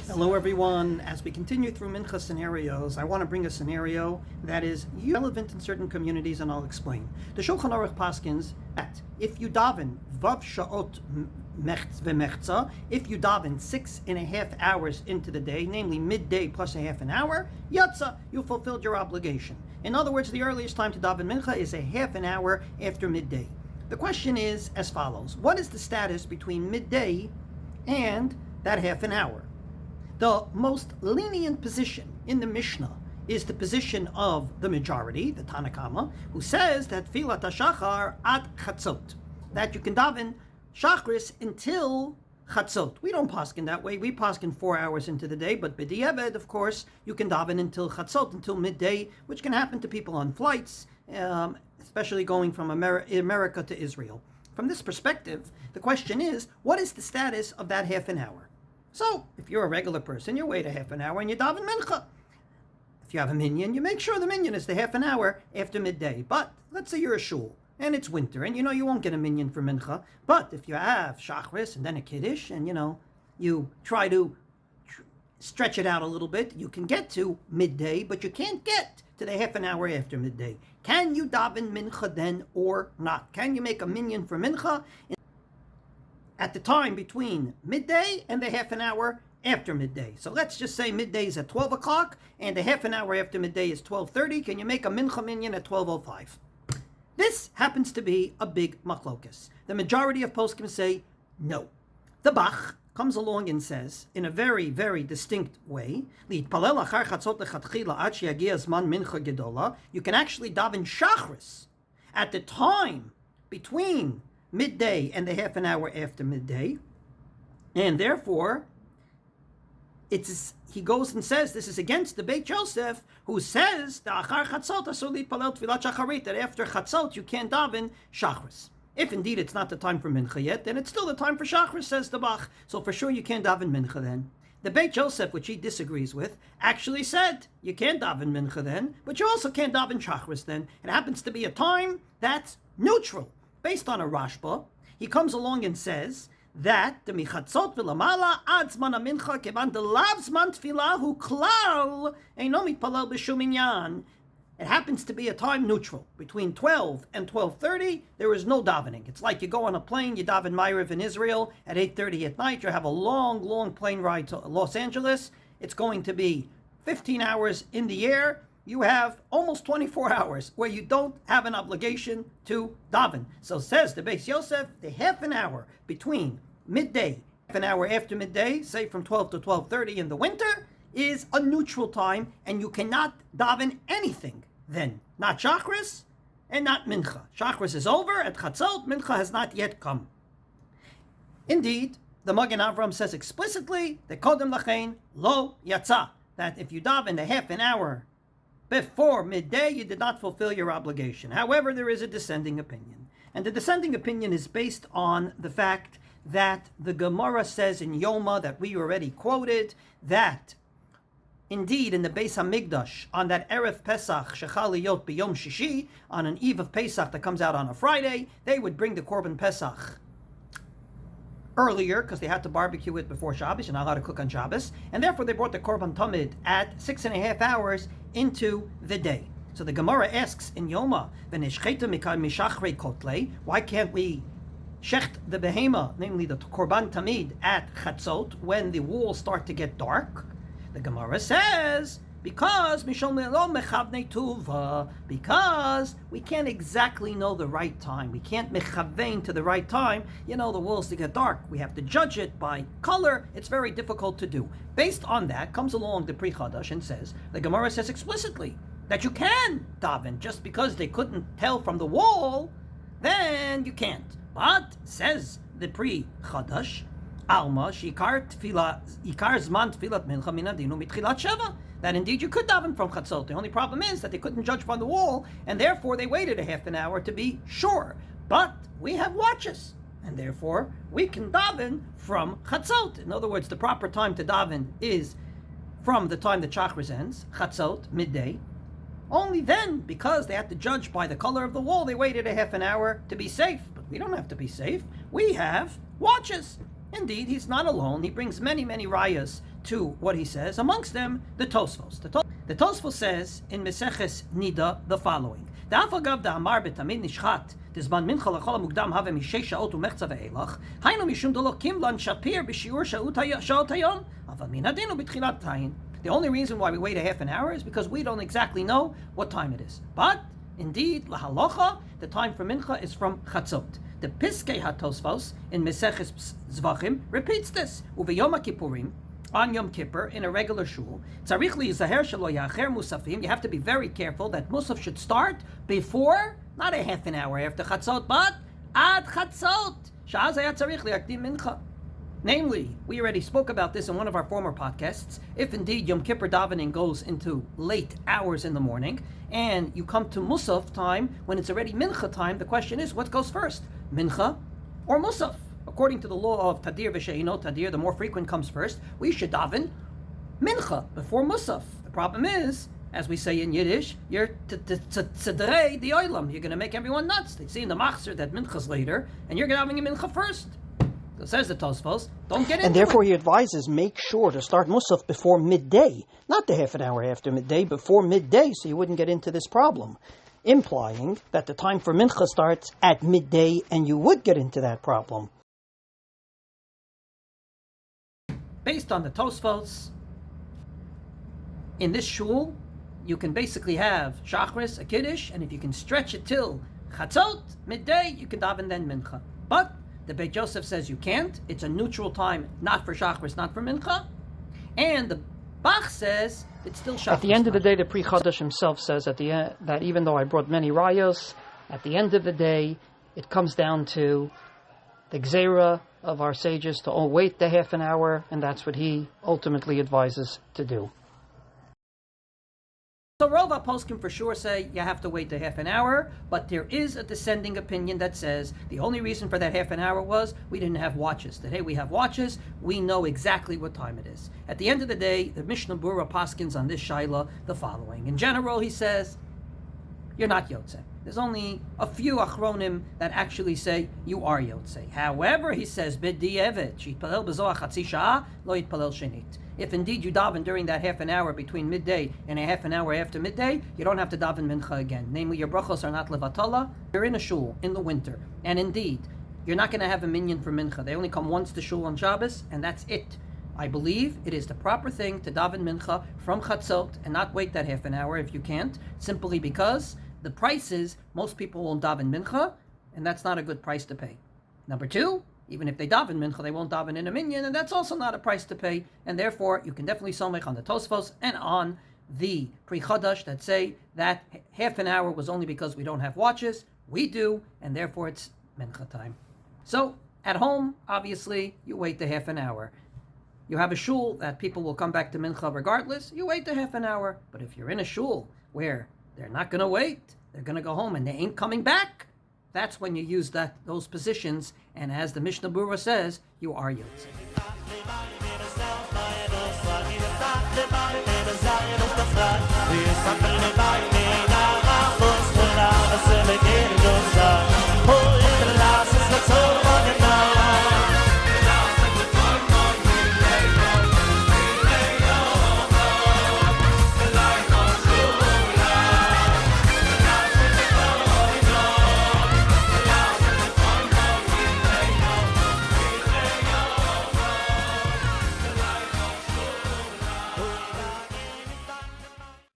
Hello everyone. As we continue through Mincha Scenarios, I want to bring a scenario that is relevant in certain communities, and I'll explain. The Shulchan Aruch paskins that if you daven vav sha'ot v'mechza, if you daven 6.5 hours into the day, namely midday plus a half an hour, yatza, you fulfilled your obligation. In other words, the earliest time to daven mincha is a half an hour after midday. The question is as follows: what is the status between midday and that half an hour? The most lenient position in the Mishnah is the position of the majority, the Tanakama, who says that Filat HaShachar ad Chatzot, that you can daven Shachris until Chatzot. We don't paskin that way. We paskin 4 hours into the day, but b'diavad, of course, you can daven until Chatzot, until midday, which can happen to people on flights, especially going from America to Israel. From this perspective, the question is, what is the status of that half an hour? So, if you're a regular person, you wait a half an hour and you daven mincha. If you have a minyan, you make sure the minyan is the half an hour after midday. But let's say you're a shul and it's winter and you won't get a minyan for mincha. But if you have shachris and then a kiddush and you try to stretch it out a little bit, you can get to midday, but you can't get to the half an hour after midday. Can you daven mincha then or not? Can you make a minyan for mincha at the time between midday and the half an hour after midday? So let's just say midday is at 12 o'clock and the half an hour after midday is 12:30. Can you make a mincha minyan at 12:05? This happens to be a big machlokas. The majority of poskim say no. The Bach comes along and says, in a very, very distinct way, you can actually daven shachris at the time between midday and the half an hour after midday, and therefore he goes and says this is against the Beit Yosef, who says that after Chatzot you can't daven shachris. If indeed it's not the time for mincha yet, then it's still the time for shachris, says the Bach. So for sure you can't daven mincha then. The Beit Yosef, which he disagrees with, actually said you can't daven mincha then, but you also can't daven shachris then. It happens to be a time that's neutral. Based on a Rashba, he comes along and says that the michatzot v'lamala ad zman mincha kevan delav zman tfilahu klal eino mitpalel b'shum minyan. It happens to be a time neutral. Between 12 and 12:30, there is no davening. It's like you go on a plane, you daven Ma'ariv in Israel at 8:30 at night, you have a long, long plane ride to Los Angeles. It's going to be 15 hours in the air. You have almost 24 hours where you don't have an obligation to daven. So says the Beis Yosef, the half an hour between midday, half an hour after midday, say from 12 to 12:30 in the winter, is a neutral time, and you cannot daven anything then. Not shachris and not mincha. Shachris is over at Chatzot, mincha has not yet come. Indeed, the Magen Avram says explicitly, the Kodem Lachein lo yatza, that if you daven the half an hour before midday, you did not fulfill your obligation. However, there is a dissenting opinion. And the dissenting opinion is based on the fact that the Gemara says in Yoma, that we already quoted, that indeed in the Beis HaMikdash, on that Erev Pesach, Shechal Liyot B'Yom Shishi, on an eve of Pesach that comes out on a Friday, they would bring the Korban Pesach earlier, because they had to barbecue it before Shabbos. You're not allowed to cook on Shabbos. And therefore they brought the Korban Tamid at 6.5 hours into the day. So the Gemara asks in Yoma, why can't we shecht the behema, namely the Korban Tamid, at Chatzot, when the walls start to get dark? The Gemara says, because we can't exactly know the right time. We can't mechavein to the right time. The walls to get dark. We have to judge it by color. It's very difficult to do. Based on that, comes along the Pri Chadash and says, the Gemara says explicitly that you can daven. Just because they couldn't tell from the wall, then you can't. But, says the Pri Chadash, Alma, Shikar Zman Tfilat Mincha Minadinu Mitchilat Sheva. That indeed you could daven from Chatzot. The only problem is that they couldn't judge from the wall, and therefore they waited a half an hour to be sure. But we have watches, and therefore we can daven from Chatzot. In other words, the proper time to daven is from the time the Chachris ends, Chatzot, midday. Only then, because they had to judge by the color of the wall, they waited a half an hour to be safe. But we don't have to be safe. We have watches. Indeed, he's not alone. He brings many, many rayas to what he says. Amongst them, the Tosfos. The Tosfos says in Meseches Nida the following: Da'afagav da'amar betamid nishchat tizman mincha lachol mukdam have mishesh shaot umechza ve'elach haynu mishum dolo kimlan shapir b'shiur shaot hayom aval min hadinu b'tchilat tayin. The only reason why we wait a half an hour is because we don't exactly know what time it is. But indeed, lahalocha, the time for mincha is from chatzot. The Piskei HaTosfos in Meseches Zvachim repeats this. Uveyom HaKippurim, on Yom Kippur, in a regular shul, tzarich liyizaher shelo yacher musafim. You have to be very careful that musaf should start before, not a half an hour after chatzot, but ad chatzot. Sha'az hayat tzarich liyakdim mincha. Namely, we already spoke about this in one of our former podcasts. If indeed Yom Kippur davening goes into late hours in the morning, and you come to Musaf time when it's already Mincha time, the question is, what goes first? Mincha or Musaf? According to the law of Tadir v'She'ino Tadir, the more frequent comes first. We should daven Mincha before Musaf. The problem is, as we say in Yiddish, you're tzedrei the oilam. You're going to make everyone nuts. They see in the Machzor that Mincha's later, and you're going to have Mincha first. So says the Tosfos, don't get into it. And therefore he advises, make sure to start Musaf before midday. Not the half an hour after midday, before midday, so you wouldn't get into this problem. Implying that the time for Mincha starts at midday, and you would get into that problem. Based on the Tosfos, in this shul, you can basically have Shachris, a Kiddush, and if you can stretch it till Chatzot, midday, you can daven then Mincha. But the Beit Yosef says you can't. It's a neutral time, not for Shachris, not for Mincha. And the Bach says it's still Shachris. At the end of the day, the Pri Chadash himself says at the end that even though I brought many rayos, at the end of the day, it comes down to the Gzeira of our sages to wait the half an hour, and that's what he ultimately advises to do. So Rova Poskim for sure say you have to wait a half an hour, but there is a dissenting opinion that says the only reason for that half an hour was we didn't have watches. Today we have watches, we know exactly what time it is. At the end of the day, the Mishnah Berurah Paskins on this Shaila the following. In general, he says, you're not Yotzei. There's only a few Achronim that actually say you are Yotzei. However, he says, B'di'evet, sheyitpalel b'zoach chatzi sha'ah, lo yitpalel shenit. If indeed you daven during that half an hour between midday and a half an hour after midday, you don't have to daven mincha again. Namely, your brachos are not levatala. You're in a shul in the winter, and indeed, you're not going to have a minyan for mincha. They only come once to shul on Shabbos, and that's it. I believe it is the proper thing to daven mincha from chatzot and not wait that half an hour if you can't, simply because the price is most people won't daven mincha, and that's not a good price to pay. Number two, even if they daven mincha, they won't daven in a minyan, and that's also not a price to pay. And therefore, you can definitely somech on the Tosfos and on the Pri Chadash that say that half an hour was only because we don't have watches. We do, and therefore it's mincha time. So at home, obviously, you wait the half an hour. You have a shul that people will come back to mincha regardless. You wait the half an hour. But if you're in a shul where they're not going to wait, they're going to go home and they ain't coming back, that's when you use those positions, and as the Mishnah Berurah says, you are Yotzei.